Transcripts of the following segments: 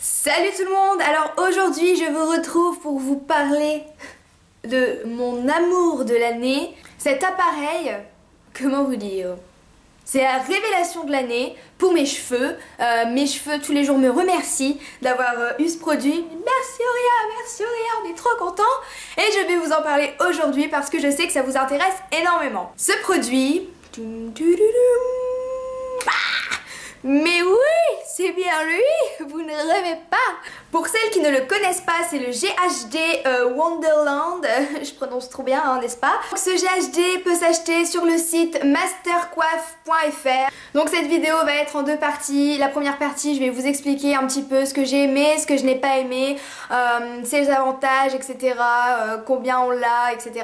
Salut tout le monde. Alors aujourd'hui je vous retrouve pour vous parler de mon amour de l'année. Cet appareil, comment vous dire, c'est la révélation de l'année pour mes cheveux. Mes cheveux tous les jours me remercient d'avoir eu ce produit. Merci Auréa, on est trop contents. Et je vais vous en parler aujourd'hui parce que je sais que ça vous intéresse énormément. Ce produit... Mais oui, c'est bien lui, vous ne rêvez pas. Pour celles qui ne le connaissent pas, c'est le GHD Wonderland, je prononce trop bien, hein, n'est-ce pas? Ce GHD peut s'acheter sur le site mastercoiffe.fr. Donc cette vidéo va être en deux parties. La première partie, je vais vous expliquer un petit peu ce que j'ai aimé, ce que je n'ai pas aimé, ses avantages, etc., combien on l'a, etc.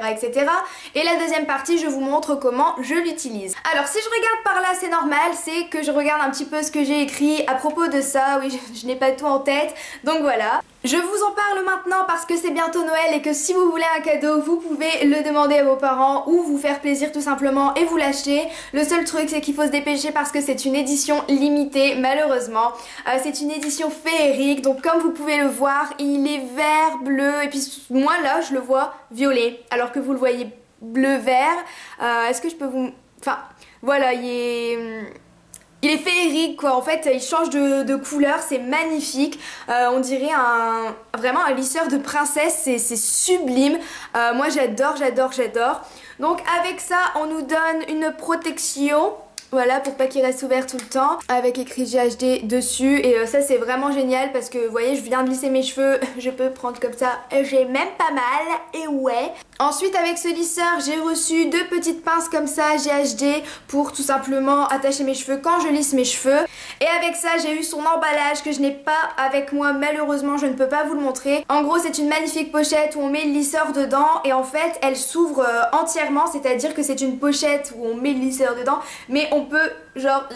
Et la deuxième partie, je vous montre comment je l'utilise. Alors si je regarde par là, c'est normal, c'est que je regarde un petit peu ce que j'ai écrit à propos de ça. Oui, je n'ai pas tout en tête, donc voilà. Je vous en parle maintenant parce que c'est bientôt Noël et que si vous voulez un cadeau, vous pouvez le demander à vos parents ou vous faire plaisir tout simplement et vous l'acheter. Le seul truc, c'est qu'il faut se dépêcher parce que c'est une édition limitée, malheureusement. C'est une édition féerique, donc comme vous pouvez le voir, il est vert, bleu, et puis moi là, je le vois violet, alors que vous le voyez bleu-vert. Est-ce que je peux vous... Enfin, voilà, il est féerique quoi, en fait il change de couleur, c'est magnifique, on dirait vraiment un lisseur de princesse, c'est sublime, moi j'adore. Donc avec ça on nous donne une protection, voilà, pour pas qu'il reste ouvert tout le temps, avec écrit GHD dessus, et ça c'est vraiment génial parce que vous voyez je viens de lisser mes cheveux, je peux prendre comme ça, j'ai même pas mal, et ouais. Ensuite avec ce lisseur j'ai reçu deux petites pinces comme ça GHD pour tout simplement attacher mes cheveux quand je lisse mes cheveux. Et avec ça j'ai eu son emballage que je n'ai pas avec moi, malheureusement je ne peux pas vous le montrer. En gros c'est une magnifique pochette où on met le lisseur dedans et en fait elle s'ouvre entièrement, c'est à dire que c'est une pochette où on met le lisseur dedans mais on peut genre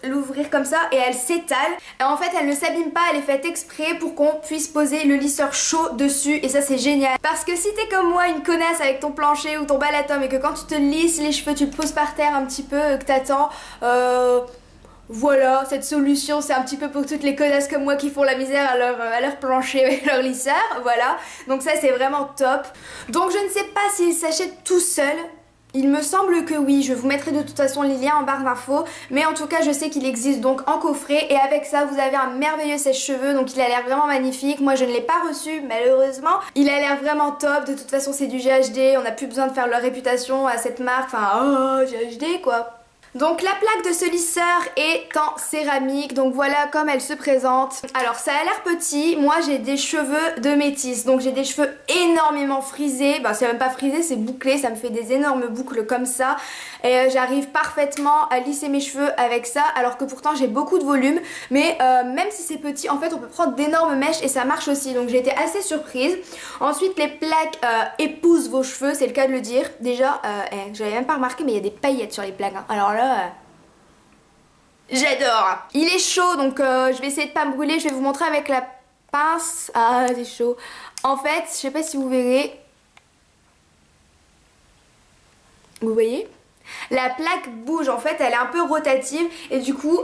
l'ouvrir comme ça et elle s'étale. Et en fait elle ne s'abîme pas, elle est faite exprès pour qu'on puisse poser le lisseur chaud dessus et ça c'est génial. Parce que si t'es comme moi une connasse avec ton plancher ou ton balai-à-tom et que quand tu te lisses les cheveux tu le poses par terre un petit peu, que t'attends, voilà, cette solution c'est un petit peu pour toutes les connasses comme moi qui font la misère à leur plancher avec leur lisseur, voilà. Donc ça c'est vraiment top. Donc je ne sais pas s'il s'achète tout seul. Il me semble que oui, je vous mettrai de toute façon les liens en barre d'infos, mais en tout cas je sais qu'il existe donc en coffret et avec ça vous avez un merveilleux sèche-cheveux, donc il a l'air vraiment magnifique. Moi je ne l'ai pas reçu malheureusement, il a l'air vraiment top, de toute façon c'est du GHD, on n'a plus besoin de faire leur réputation à cette marque, enfin oh GHD quoi. Donc la plaque de ce lisseur est en céramique, donc voilà comme elle se présente. Alors ça a l'air petit, moi j'ai des cheveux de métisse, donc j'ai des cheveux énormément frisés, bah c'est même pas frisé, c'est bouclé, ça me fait des énormes boucles comme ça. Et j'arrive parfaitement à lisser mes cheveux avec ça, alors que pourtant j'ai beaucoup de volume. Mais même si c'est petit, en fait on peut prendre d'énormes mèches et ça marche aussi, donc j'ai été assez surprise. Ensuite les plaques épousent vos cheveux, c'est le cas de le dire. Déjà, j'avais même pas remarqué mais il y a des paillettes sur les plaques, hein. Alors là... j'adore. Il est chaud donc je vais essayer de pas me brûler. Je vais vous montrer avec la pince. Ah c'est chaud. En fait je sais pas si vous verrez. Vous voyez? La plaque bouge, en fait elle est un peu rotative et du coup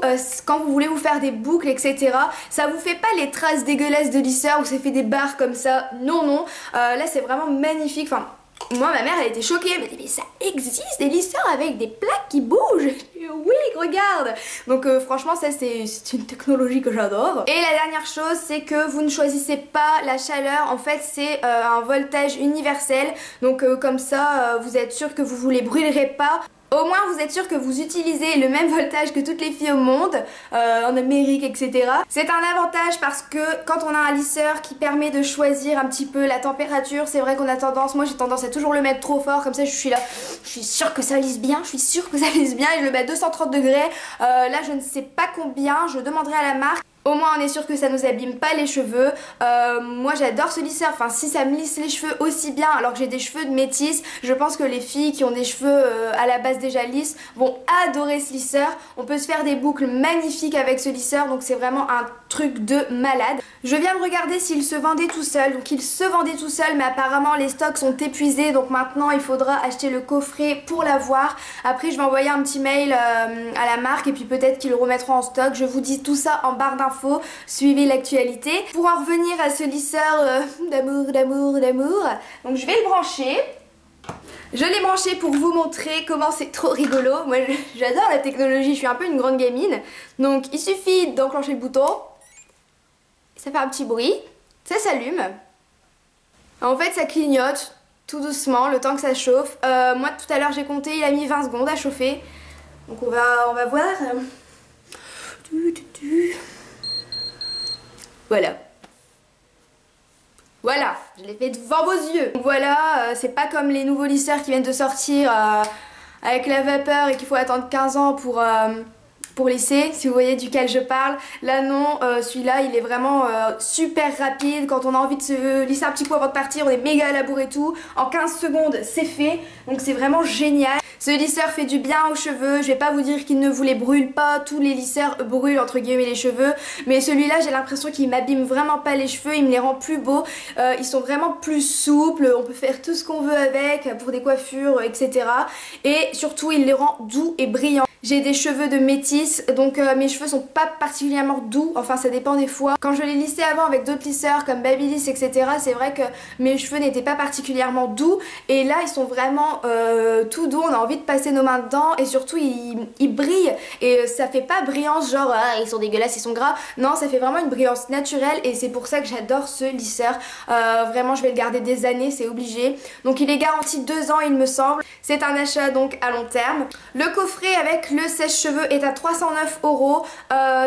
quand vous voulez vous faire des boucles etc, ça vous fait pas les traces dégueulasses de lisseur où ça fait des barres comme ça, non, là c'est vraiment magnifique. Enfin moi ma mère elle était choquée, elle m'a dit mais ça existe des lisseurs avec des plaques qui bougent. Oui regarde. Donc franchement ça c'est une technologie que j'adore. Et la dernière chose c'est que vous ne choisissez pas la chaleur, en fait c'est un voltage universel, donc comme ça vous êtes sûr que vous ne les brûlerez pas. Au moins vous êtes sûr que vous utilisez le même voltage que toutes les filles au monde, en Amérique etc. C'est un avantage parce que quand on a un lisseur qui permet de choisir un petit peu la température, c'est vrai qu'on a tendance, moi j'ai tendance à toujours le mettre trop fort, comme ça je suis là, je suis sûre que ça lisse bien, et je le mets à 230 degrés, là je ne sais pas combien, je demanderai à la marque. Au moins on est sûr que ça nous abîme pas les cheveux. Moi j'adore ce lisseur, enfin si ça me lisse les cheveux aussi bien alors que j'ai des cheveux de métisse, je pense que les filles qui ont des cheveux à la base déjà lisses vont adorer ce lisseur. On peut se faire des boucles magnifiques avec ce lisseur, donc c'est vraiment un truc de malade. Je viens de regarder s'il se vendait tout seul, donc il se vendait tout seul mais apparemment les stocks sont épuisés, donc maintenant il faudra acheter le coffret pour l'avoir. Après je vais envoyer un petit mail à la marque et puis peut-être qu'ils le remettront en stock. Je vous dis tout ça en barre d'infos d'infos, suivez l'actualité. Pour en revenir à ce lisseur d'amour, donc je vais le brancher. Je l'ai branché pour vous montrer comment c'est trop rigolo. Moi j'adore la technologie, je suis un peu une grande gamine. Donc il suffit d'enclencher le bouton, ça fait un petit bruit, ça s'allume. En fait ça clignote tout doucement le temps que ça chauffe. Moi tout à l'heure j'ai compté, il a mis 20 secondes à chauffer. Donc on va voir. Voilà. Voilà, je l'ai fait devant vos yeux. Donc voilà, c'est pas comme les nouveaux lisseurs qui viennent de sortir avec la vapeur et qu'il faut attendre 15 ans pour lisser, si vous voyez duquel je parle. Là non, celui-là il est vraiment super rapide. Quand on a envie de se lisser un petit coup avant de partir, on est méga à la bourre et tout. En 15 secondes c'est fait, donc c'est vraiment génial. Ce lisseur fait du bien aux cheveux, je vais pas vous dire qu'il ne vous les brûle pas, tous les lisseurs brûlent entre guillemets les cheveux, mais celui-là j'ai l'impression qu'il m'abîme vraiment pas les cheveux, il me les rend plus beaux, ils sont vraiment plus souples, on peut faire tout ce qu'on veut avec pour des coiffures etc. Et surtout il les rend doux et brillants. J'ai des cheveux de métis, donc mes cheveux sont pas particulièrement doux, enfin ça dépend des fois. Quand je les lissais avant avec d'autres lisseurs comme Babyliss etc, c'est vrai que mes cheveux n'étaient pas particulièrement doux, et là ils sont vraiment tout doux, on a envie de passer nos mains dedans, et surtout ils brillent, et ça fait pas brillance genre ah, ils sont dégueulasses, ils sont gras, non ça fait vraiment une brillance naturelle, et c'est pour ça que j'adore ce lisseur. Vraiment je vais le garder des années, c'est obligé. Donc il est garanti 2 ans il me semble, c'est un achat donc à long terme. Le coffret avec le sèche-cheveux est à 309 €,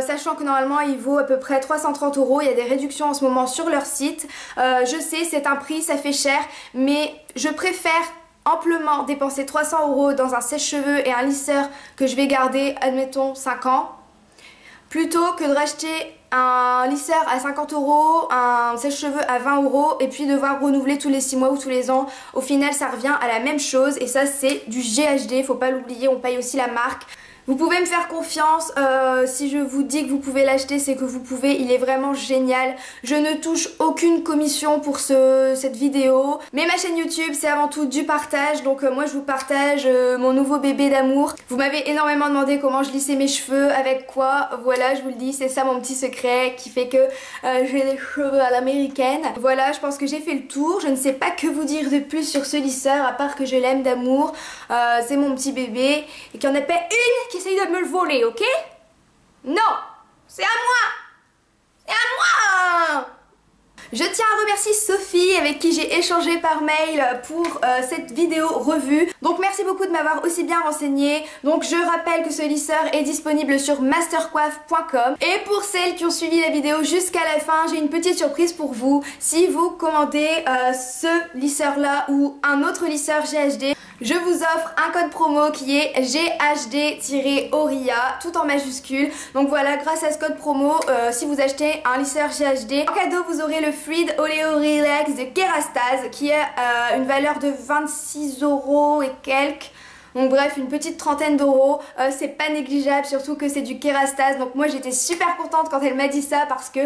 sachant que normalement il vaut à peu près 330 €. Il y a des réductions en ce moment sur leur site. Je sais c'est un prix, ça fait cher, mais je préfère amplement dépenser 300 € dans un sèche-cheveux et un lisseur que je vais garder admettons 5 ans, plutôt que de racheter un lisseur à 50 €, un sèche-cheveux à 20 € et puis devoir renouveler tous les 6 mois ou tous les ans. Au final ça revient à la même chose, et ça c'est du GHD, faut pas l'oublier, on paye aussi la marque. Vous pouvez me faire confiance, si je vous dis que vous pouvez l'acheter, c'est que vous pouvez, il est vraiment génial. Je ne touche aucune commission pour cette vidéo, mais ma chaîne YouTube c'est avant tout du partage, donc moi je vous partage mon nouveau bébé d'amour. Vous m'avez énormément demandé comment je lissais mes cheveux, avec quoi, voilà je vous le dis, c'est ça mon petit secret qui fait que j'ai des cheveux à l'américaine. Voilà, je pense que j'ai fait le tour, je ne sais pas que vous dire de plus sur ce lisseur, à part que je l'aime d'amour, c'est mon petit bébé, et qu'il n'y en a pas une qui essaye de me le voler, ok? Non, c'est à moi! C'est à moi! Je tiens à remercier Sophie avec qui j'ai échangé par mail pour cette vidéo revue. Donc merci beaucoup de m'avoir aussi bien renseignée. Donc je rappelle que ce lisseur est disponible sur mastercoiffe.com. Et pour celles qui ont suivi la vidéo jusqu'à la fin, j'ai une petite surprise pour vous. Si vous commandez ce lisseur là ou un autre lisseur GHD, je vous offre un code promo qui est GHD-ORIA, tout en majuscule. Donc voilà, grâce à ce code promo, si vous achetez un lisseur GHD, en cadeau vous aurez le Fluid Oléo Relax de Kerastase qui a une valeur de 26 € et quelques. Donc bref, une petite trentaine d'euros, c'est pas négligeable, surtout que c'est du Kerastase. Donc moi j'étais super contente quand elle m'a dit ça, parce que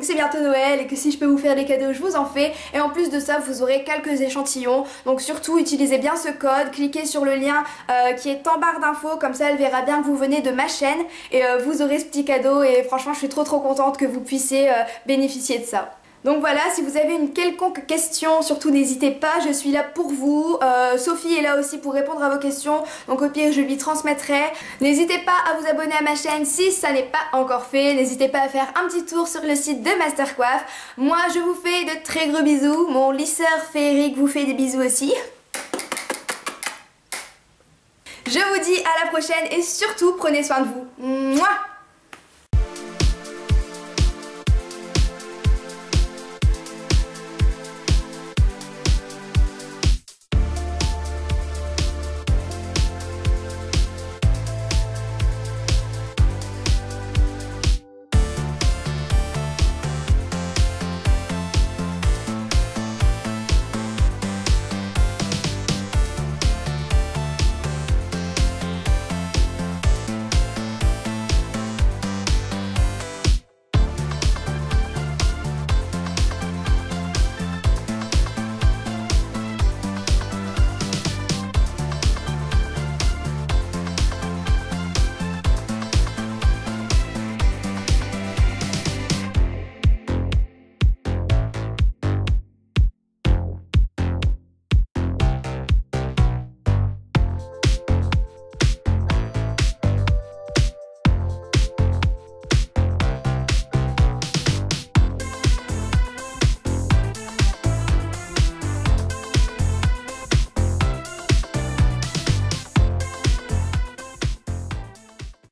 c'est bientôt Noël et que si je peux vous faire des cadeaux je vous en fais. Et en plus de ça vous aurez quelques échantillons, donc surtout utilisez bien ce code, cliquez sur le lien qui est en barre d'infos, comme ça elle verra bien que vous venez de ma chaîne, et vous aurez ce petit cadeau, et franchement je suis trop contente que vous puissiez bénéficier de ça. Donc voilà, si vous avez une quelconque question, surtout n'hésitez pas, je suis là pour vous. Sophie est là aussi pour répondre à vos questions, donc au pire je lui transmettrai. N'hésitez pas à vous abonner à ma chaîne si ça n'est pas encore fait. N'hésitez pas à faire un petit tour sur le site de Mastercoiffe. Moi je vous fais de très gros bisous, mon lisseur féerique vous fait des bisous aussi. Je vous dis à la prochaine et surtout prenez soin de vous. Mouah.